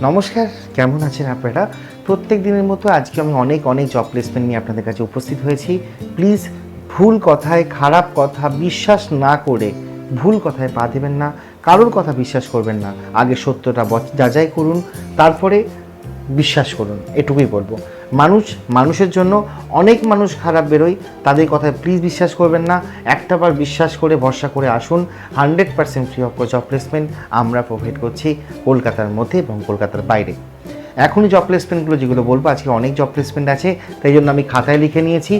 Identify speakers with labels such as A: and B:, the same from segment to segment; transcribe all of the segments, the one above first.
A: নমস্কার, কেমন আছেন আপনারা? প্রত্যেক দিনের মতো আজকে আমি অনেক জব প্লেসমেন্ট নিয়ে আপনাদের কাছে উপস্থিত হয়েছি। প্লিজ ভুল কথায়, খারাপ কথা বিশ্বাস না করে ভুল কথায় পা দেবেন না, কারোর কথা বিশ্বাস করবেন না। আগে সত্যটা যাচাই করুন, তারপরে বিশ্বাস করুন, এটুকুই বলবো। মানুষের জন্য অনেক মানুষ খারাপ বেরোয়, তাদের কথায় প্লিজ বিশ্বাস করবেন না। একটাবার বিশ্বাস করে ভরসা করে আসুন। 100% ফ্রি অফ জব প্লেসমেন্ট আমরা প্রোভাইড করছি কলকাতার মধ্যে এবং কলকাতার বাইরে। এখনই জব প্লেসমেন্টগুলো যেগুলো বলবো, আজকে অনেক জব প্লেসমেন্ট আছে, তাই জন্য আমি খাতায় লিখে নিয়েছি।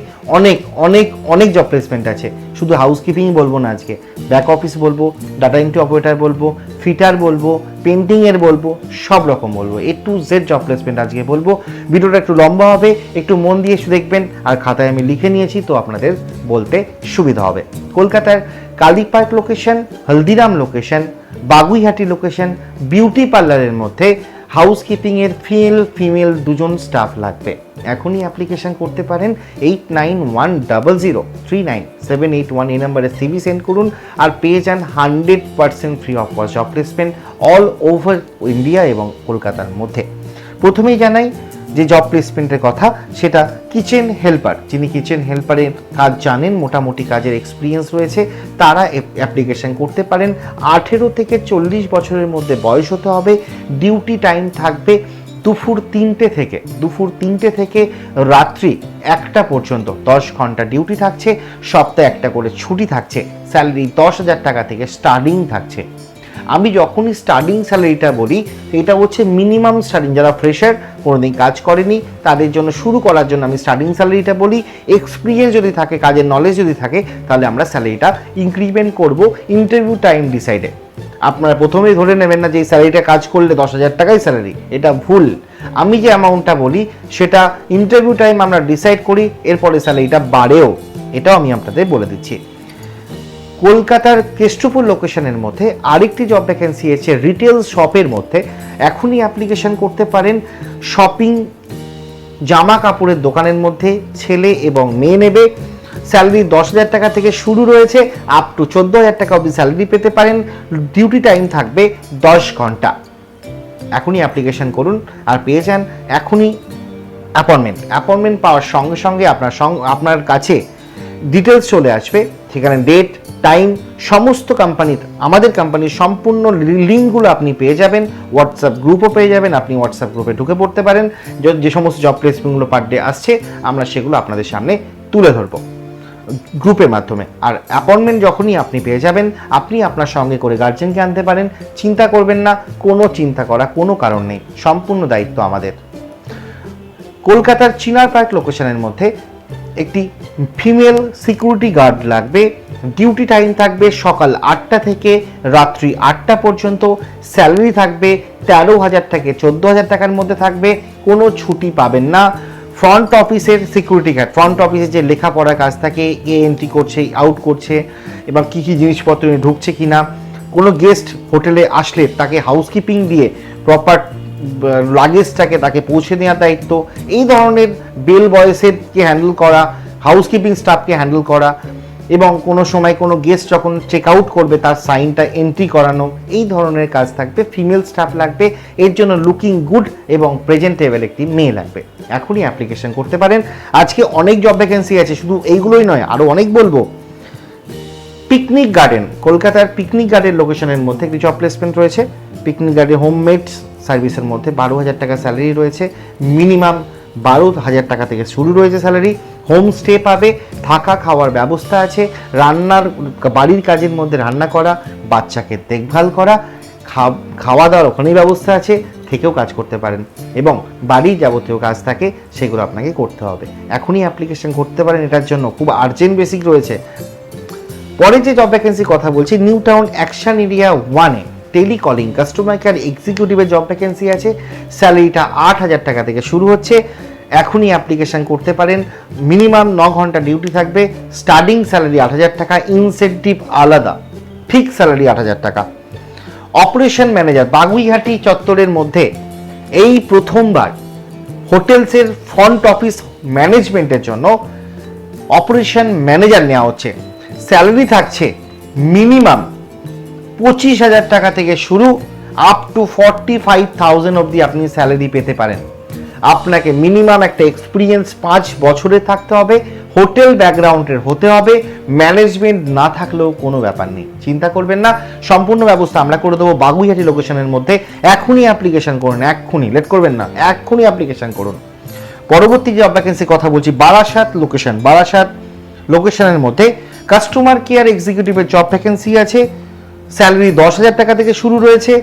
A: অনেক জব প্লেসমেন্ট আছে। শুধু হাউসকিপিংই বলবো না, আজকে ব্যাক অফিস বলবো, ডাটা এন্ট্রি অপারেটর বলবো, ফিটার বলবো, পেন্টিংয়ের বলবো, সব রকম বলবো। A to Z job placement আজকে বলবো। ভিডিওটা একটু লম্বা হবে, একটু মন দিয়ে দেখবেন। আর খাতায় আমি লিখে নিয়েছি, তো আপনাদের বলতে সুবিধা হবে। কলকাতার Kali park location, Haldiram location, Baguiati location, beauty পার্লারের মধ্যে হাউসকিপিংয়ের ফিমেল দুজন স্টাফ লাগবে। এখনই অ্যাপ্লিকেশন করতে পারেন। 8910039781 এই নাম্বারে সিভি সেন্ড করুন আর পেয়ে যান 100% free of cost job placement all over India এবং কলকাতার মধ্যে। প্রথমেই জানাই যে জব প্লেসমেন্টের কথা, সেটা কিচেন হেল্পার। যিনি কিচেন হেল্পারের কাজ জানেন, মোটামুটি কাজের এক্সপিরিয়েন্স রয়েছে, তারা অ্যাপ্লিকেশন করতে পারেন। 18 থেকে 40 বছরের মধ্যে বয়স হতে হবে। ডিউটি টাইম থাকবে দুপুর 3টে থেকে রাত্রি 1টা পর্যন্ত 10 ঘন্টা ডিউটি থাকছে। সপ্তাহে একটা করে ছুটি থাকছে। স্যালারি 10,000 টাকা থেকে স্টার্টিং থাকছে। আমি যখনই স্টার্টিং স্যালারিটা বলি, এটা হচ্ছে মিনিমাম স্টার্টিং। যারা ফ্রেশার, কোনোদিন কাজ করেনি, তাদের জন্য শুরু করার জন্য আমি স্টার্টিং স্যালারিটা বলি। এক্সপিরিয়েন্স যদি থাকে, কাজের নলেজ যদি থাকে, তাহলে আমরা স্যালারিটা ইনক্রিমেন্ট করব ইন্টারভিউ টাইম ডিসাইডে। আপনারা প্রথমেই ধরে নেবেন না যে এই স্যালারিটা কাজ করলে 10,000 টাকাই স্যালারি, এটা ভুল। আমি যে অ্যামাউন্টটা বলি সেটা ইন্টারভিউ টাইম আমরা ডিসাইড করি, এরপরে স্যালারিটা বাড়েও, এটাও আমি আপনাদের বলে দিচ্ছি। কলকাতার কেষ্টপুর লোকেশনের মধ্যে আরেকটি জব ভ্যাকেন্সি আছে রিটেল শপের মধ্যে। এখনই অ্যাপ্লিকেশন করতে পারেন। শপিং জামা কাপড়ের দোকানের মধ্যে ছেলে এবং মেয়ে নেবে। স্যালারি 10,000 টাকা থেকে শুরু রয়েছে, আপ টু 14,000 টাকা অবধি স্যালারি পেতে পারেন। ডিউটি টাইম থাকবে 10 ঘন্টা। এখনই অ্যাপ্লিকেশন করুন আর পেয়ে যান এখনই অ্যাপয়েন্টমেন্ট পাওয়ার সঙ্গে সঙ্গে আপনার কাছে ডিটেলস চলে আসবে। সেখানে ডেট, টাইম, সমস্ত আমাদের কোম্পানির সম্পূর্ণ লিঙ্কগুলো আপনি পেয়ে যাবেন। হোয়াটসঅ্যাপ গ্রুপও পেয়ে যাবেন, আপনি হোয়াটসঅ্যাপ গ্রুপে ঢুকে পড়তে পারেন। যে সমস্ত জব প্লেসমেন্টগুলো পার ডে আসছে, আমরা সেগুলো আপনাদের সামনে তুলে ধরবো গ্রুপের মাধ্যমে। আর অ্যাপয়েন্টমেন্ট যখনই আপনি পেয়ে যাবেন, আপনি আপনার সঙ্গে করে গার্জেনকে আনতে পারেন। চিন্তা করবেন না, কোনো চিন্তা করা কোনো কারণ নেই, সম্পূর্ণ দায়িত্ব আমাদের। কলকাতার চিনার পার্ক লোকেশনের মধ্যে একটি ফিমেল সিকিউরিটি গার্ড লাগবে। ডিউটি টাইম থাকবে সকাল 8টা থেকে রাত্রি 8টা পর্যন্ত। স্যালারি থাকবে 13,000 থেকে 14,000 টাকার মধ্যে থাকবে। কোনো ছুটি পাবেন না। ফ্রন্ট অফিসের সিকিউরিটি গার্ড, ফ্রন্ট অফিসে যে লেখাপড়ার কাজ থাকে, এন্ট্রি করছে, আউট করছে, এবং কী জিনিসপত্র ঢুকছে কিনা, কোনো গেস্ট হোটেলে আসলে তাকে হাউসকিপিং দিয়ে প্রপার লাগেজটাকে তাকে পৌঁছে দেওয়ার দায়িত্ব। এই ধরনের বেল বয়েসেরকে হ্যান্ডেল করা, হাউসকিপিং স্টাফকে হ্যান্ডেল করা, এবং কোনো সময় কোনো গেস্ট যখন চেক আউট করবে তার সাইনটা এন্ট্রি করানো, এই ধরনের কাজ থাকবে। ফিমেল স্টাফ লাগবে। এর জন্য লুকিং গুড এবং প্রেজেন্টেবল একটি মেয়ে লাগবে। এখনই অ্যাপ্লিকেশন করতে পারেন। আজকে অনেক জব ভ্যাকেন্সি আছে, শুধু এইগুলোই নয়, আরও অনেক বলবো। পিকনিক গার্ডেন, কলকাতার পিকনিক গার্ডেন লোকেশনের মধ্যে একটি জব প্লেসমেন্ট রয়েছে। পিকনিক গার্ডেন হোমমেড সার্ভিসের মধ্যে 12,000 টাকা স্যালারি রয়েছে। মিনিমাম 12,000 টাকা থেকে শুরু রয়েছে স্যালারি। হোমস্টে পাবে, থাকা খাওয়ার ব্যবস্থা আছে। বাড়ির কাজের মধ্যে রান্না করা, বাচ্চাকে দেখভাল করা, খাওয়া দাওয়ার ওখানেই ব্যবস্থা আছে, থেকেও কাজ করতে পারেন। এবং বাড়ির যাবতীয় কাজ থাকে, সেগুলো আপনাকে করতে হবে। এখনই অ্যাপ্লিকেশন করতে পারেন, এটার জন্য খুব আর্জেন্ট বেসিক রয়েছে। পরে যে জব ভ্যাকেন্সি কথা বলছি, নিউ টাউন অ্যাকশন এরিয়া 1-এ টেলিকলিং কাস্টমার কেয়ার এক্সিকিউটিভের জব ভ্যাকেন্সি আছে। স্যালারিটা 8,000 টাকা থেকে শুরু হচ্ছে। এখনই অ্যাপ্লিকেশন করতে পারেন। মিনিমাম 9 ঘন্টা ডিউটি থাকবে। স্টার্টিং স্যালারি 8,000 টাকা, ইনসেন্টিভ আলাদা, ফিক্স স্যালারি 8,000 টাকা। অপারেশন ম্যানেজার, বাগুইহাটি চত্বরের মধ্যে এই প্রথমবার হোটেলসের ফ্রন্ট অফিস ম্যানেজমেন্টের জন্য অপারেশন ম্যানেজার নেওয়া হচ্ছে। স্যালারি থাকছে মিনিমাম 25,000 টাকা থেকে শুরু, আপ টু 45,000 অবধি আপনি স্যালারি পেতে পারেন। আপনাকে মিনিমাম একটা এক্সপিরিয়েন্স 5 বছরের থাকতে হবে, হোটেল ব্যাকগ্রাউন্ডের হতে হবে, ম্যানেজমেন্ট না থাকলেও কোনো ব্যাপার নেই, চিন্তা করবেন না, সম্পূর্ণ ব্যবস্থা আমরা করে দেবো বাগুইহাটি লোকেশনের মধ্যে। এখনই অ্যাপ্লিকেশন করুন, এক্ষুনি, লেট করবেন না, এক্ষুনি অ্যাপ্লিকেশন করুন। পরবর্তী যে জব ভ্যাকেন্সি কথা বলছি, বারাসাত লোকেশনের মধ্যে কাস্টমার কেয়ার এক্সিকিউটিভের জব ভ্যাকেন্সি আছে। স্যালারি 10,000 টাকা থেকে শুরু রয়েছে।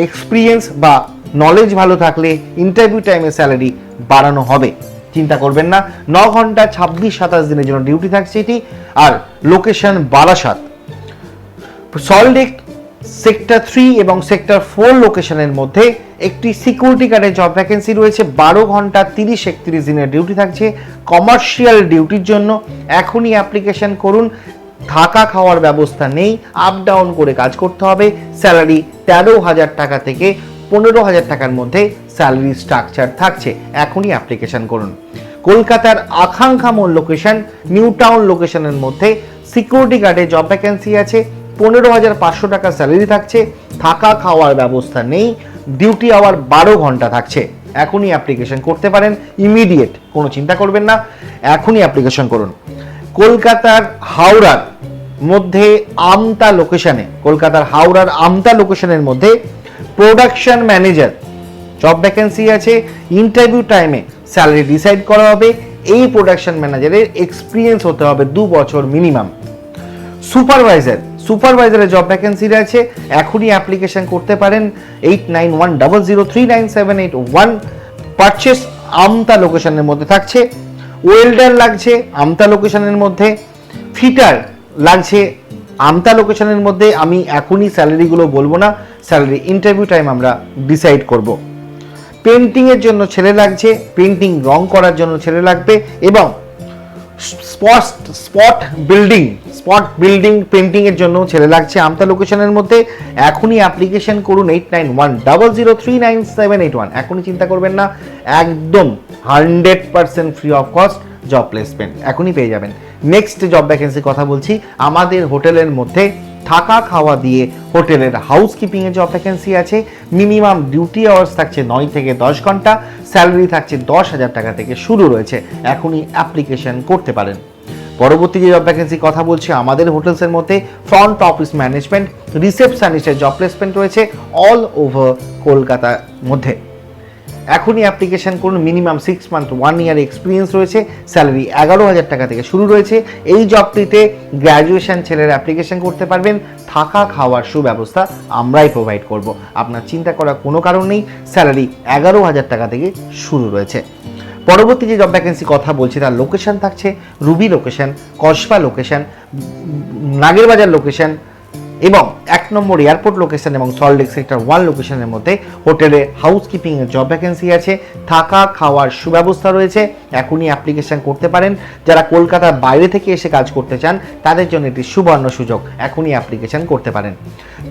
A: এক্সপিরিয়েন্স বা নলেজ ভালো থাকলে ইন্টারভিউ টাইমে স্যালারি বাড়ানো হবে, চিন্তা করবেন না। 9 ঘন্টা 26-27 দিনের জন্য ডিউটি থাকছে এটি। আর লোকেশন বারাসাত, সল্টলেক সেক্টর 3 এবং সেক্টর 4 লোকেশনের মধ্যে একটি সিকিউরিটি গার্ডের জব ভ্যাকেন্সি রয়েছে। 12 ঘন্টা 30-31 দিনের ডিউটি থাকছে কমার্শিয়াল ডিউটির জন্য। এখনই অ্যাপ্লিকেশন করুন। থাকা খাওয়ার ব্যবস্থা নেই, আপ ডাউন করে কাজ করতে হবে। স্যালারি 13,000 টাকা থেকে 15,000 টাকার মধ্যে স্যালারি স্ট্রাকচার থাকছে। এখনই অ্যাপ্লিকেশন করুন। কলকাতার আকাঙ্ক্ষা মোড় লোকেশন, নিউ টাউন লোকেশনের মধ্যে সিকিউরিটি গার্ডের জব ভ্যাকেন্সি আছে। 15,500 টাকা স্যালারি থাকছে। থাকা খাওয়ার ব্যবস্থা নেই, ডিউটি আওয়ার 12 ঘন্টা থাকছে। এখনই অ্যাপ্লিকেশন করতে পারেন, ইমিডিয়েট, কোনো চিন্তা করবেন না, এখনই অ্যাপ্লিকেশন করুন। কলকাতার হাওড়ার মধ্যে হাওড়ার আমতা লোকেশনের মধ্যে প্রোডাকশন ম্যানেজার জব ভ্যাকেন্সি আছে। ইন্টারভিউ টাইমে স্যালারি ডিসাইড করা হবে। এই প্রোডাকশন ম্যানেজারের এক্সপিরিয়েন্স হতে হবে 2 বছর মিনিমাম। সুপারভাইজারের জব ভ্যাকেন্সি রয়েছে। এখনই অ্যাপ্লিকেশন করতে পারেন। 8910039781। পারচেস আমতা লোকেশনের মধ্যে থাকছে। ওয়েল্ডার লাগছে আমতা লোকেশনের মধ্যে। ফিটার লাগছে আমতা লোকেশনের মধ্যে। আমি এখনই স্যালারিগুলো বলবো না, স্যালারি ইন্টারভিউ টাইম আমরা ডিসাইড করব। পেন্টিংয়ের জন্য ছেলে লাগছে, পেন্টিং রং করার জন্য ছেলে লাগবে, এবং স্পট বিল্ডিং পেন্টিং এর জন্য ছেলে লাগছে আমতা লোকেশনের মধ্যে। এখনই অ্যাপ্লিকেশন করুন। 8910039781। এখনই চিন্তা করবেন না, একদম 100% free of cost job placement এখনই পেয়ে যাবেন। নেক্সট জব ভ্যাকেন্সি কথা বলছি, আমাদের হোটেলের মধ্যে থাকা খাওয়া দিয়ে হোটেলের হাউসকিপিং এর জব ভ্যাকেন্সি আছে। মিনিমাম ডিউটি আওয়ার্স থাকছে 9 থেকে 10 ঘন্টা। স্যালারি থাকছে 10,000 টাকা থেকে শুরু রয়েছে। এখনই অ্যাপ্লিকেশন করতে পারেন। পরবর্তী যে জব ভ্যাকেন্সি কথা বলছি, আমাদের হোটেলসের মধ্যে ফ্রন্ট অফিস ম্যানেজমেন্ট, রিসেপশনিস্টের জব প্লেসমেন্ট রয়েছে অল ওভার কলকাতার মধ্যে। এখনই অ্যাপ্লিকেশন করুন। মিনিমাম 6 মান্থ 1 ইয়ার এক্সপিরিয়েন্স রয়েছে। স্যালারি 11,000 টাকা থেকে শুরু রয়েছে। এই জবটিতে গ্র্যাজুয়েশন ছেলেরা অ্যাপ্লিকেশন করতে পারবেন। থাকা খাওয়ার সুব্যবস্থা আমরাই প্রোভাইড করব, আপনার চিন্তা করার কোনো কারণ নেই। স্যালারি 11,000 টাকা থেকে শুরু রয়েছে। পরবর্তী যে জব ভ্যাকেন্সি কথা বলছি তার লোকেশন থাকছে Ruby location, Kasba location, Nagerbazar location এবং 1 নম্বর এয়ারপোর্ট লোকেশন এবং সল্টলেক সেক্টর 1 লোকেশনের মধ্যে হোটেলে হাউসকিপিং এর জব ভ্যাকেন্সি আছে। থাকা খাওয়ার সুব্যবস্থা রয়েছে। এখনই অ্যাপ্লিকেশন করতে পারেন। যারা কলকাতার বাইরে থেকে এসে কাজ করতে চান তাদের জন্য এটি সুবর্ণ সুযোগ, এখনই অ্যাপ্লিকেশন করতে পারেন।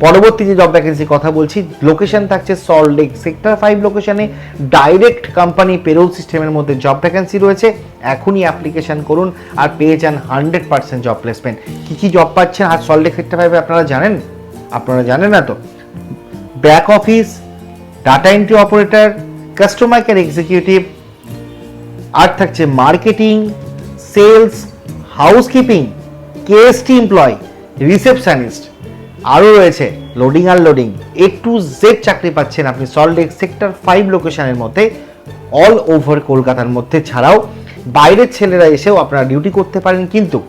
A: পরবর্তী যে জব ভ্যাকেন্সি কথা বলছি, লোকেশন থাকছে সল্টলেক সেক্টর 5 লোকেশনে। ডাইরেক্ট কোম্পানি পেরোল সিস্টেমের মধ্যে জব ভ্যাকেন্সি রয়েছে। এখনই অ্যাপ্লিকেশন করুন আর পেয়ে যান 100% জব প্লেসমেন্ট। কী জব পাচ্ছেন আর সল্টলেক সেক্টর 5 আপনারা জানেন না তো? Back office, data entry operator, customer care executive, আর থাকছে marketing, sales, housekeeping, KST employ, receptionist, আরও রয়েছে loading unloading. A to Z চাকরি পাচ্ছেন আপনি সল্টলেক সেক্টর 5 লোকেশনের মধ্যে অল ওভার কলকাতার মধ্যে। ছাড়াও বাইরের ছেলেরা এসেও আপনারা ডিউটি করতে পারেন, কিন্তু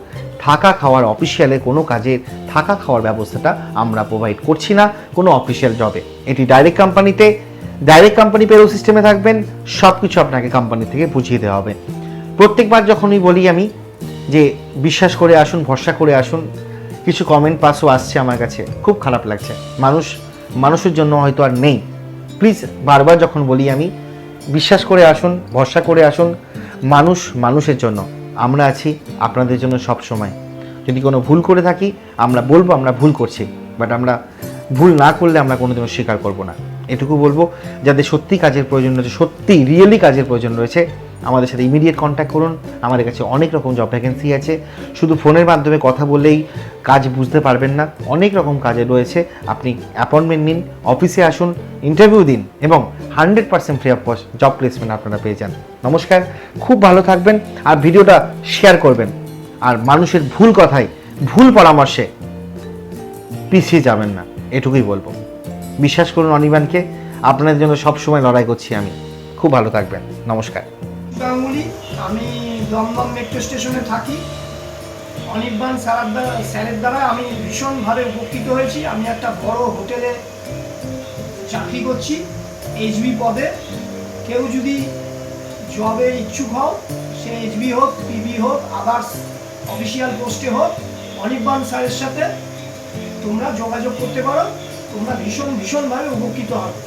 A: থাকা খাওয়ার অফিসিয়ালে কোনো কাজের থাকা খাওয়ার ব্যবস্থাটা আমরা প্রোভাইড করছি না কোনো অফিসিয়াল জবে। এটি ডাইরেক্ট কোম্পানি পেরোল সিস্টেমে থাকবেন। সব কিছু আপনাকে কোম্পানি থেকে বুঝিয়ে দেওয়া হবে। প্রত্যেকবার যখনই বলি আমি যে বিশ্বাস করে আসুন, ভরসা করে আসুন, কিছু কমেন্ট পাসও আসছে আমার কাছে, খুব খারাপ লাগছে। মানুষের জন্য হয়তো আর নেই। প্লিজ বারবার যখন বলি আমি, বিশ্বাস করে আসুন, ভরসা করে আসুন, মানুষের জন্য আমরা আছি, আপনাদের জন্য সব সময়। যদি কোনো ভুল করে থাকি আমরা বলবো আমরা ভুল করছি, বাট আমরা ভুল না করলে আমরা কোনোদিনও স্বীকার করব না। এটুকু বলবো, যাদের সত্যি কাজের প্রয়োজন রয়েছে, সত্যি রিয়েলি কাজের প্রয়োজন রয়েছে, আমাদের সাথে ইমিডিয়েট কন্ট্যাক্ট করুন। আমাদের কাছে অনেক রকম জব ভ্যাকেন্সি আছে, শুধু ফোনের মাধ্যমে কথা বলেই কাজ বুঝতে পারবেন না, অনেক রকম কাজে রয়েছে। আপনি অ্যাপয়েন্টমেন্ট নিন, অফিসে আসুন, ইন্টারভিউ দিন এবং 100% free of cost job placement আপনারা পেয়ে যান। নমস্কার, খুব ভালো থাকবেন আর ভিডিওটা শেয়ার করবেন। আর মানুষের ভুল কথায়, ভুল পরামর্শে পিছিয়ে যাবেন না, এটুকুই বলবো। বিশ্বাস করুন অনির্বাণকে, আপনাদের জন্য সবসময় লড়াই করছি আমি। খুব ভালো থাকবেন, নমস্কার।
B: গাঙ্গুলি, আমি দমদম মেট্রো স্টেশনে থাকি। অনির্বাণ স্যারের দ্বারা আমি ভীষণভাবে উপকৃত হয়েছি। আমি একটা বড় হোটেলে চাকরি করছি এইচবি পদে। কেউ যদি জবে ইচ্ছুক হও, সে এইচবি হোক, পিবি হোক, আদার্স অফিসিয়াল পোস্টে হোক, অনির্বাণ স্যারের সাথে তোমরা যোগাযোগ করতে পারো। তোমরা ভীষণভাবে উপকৃত হবে।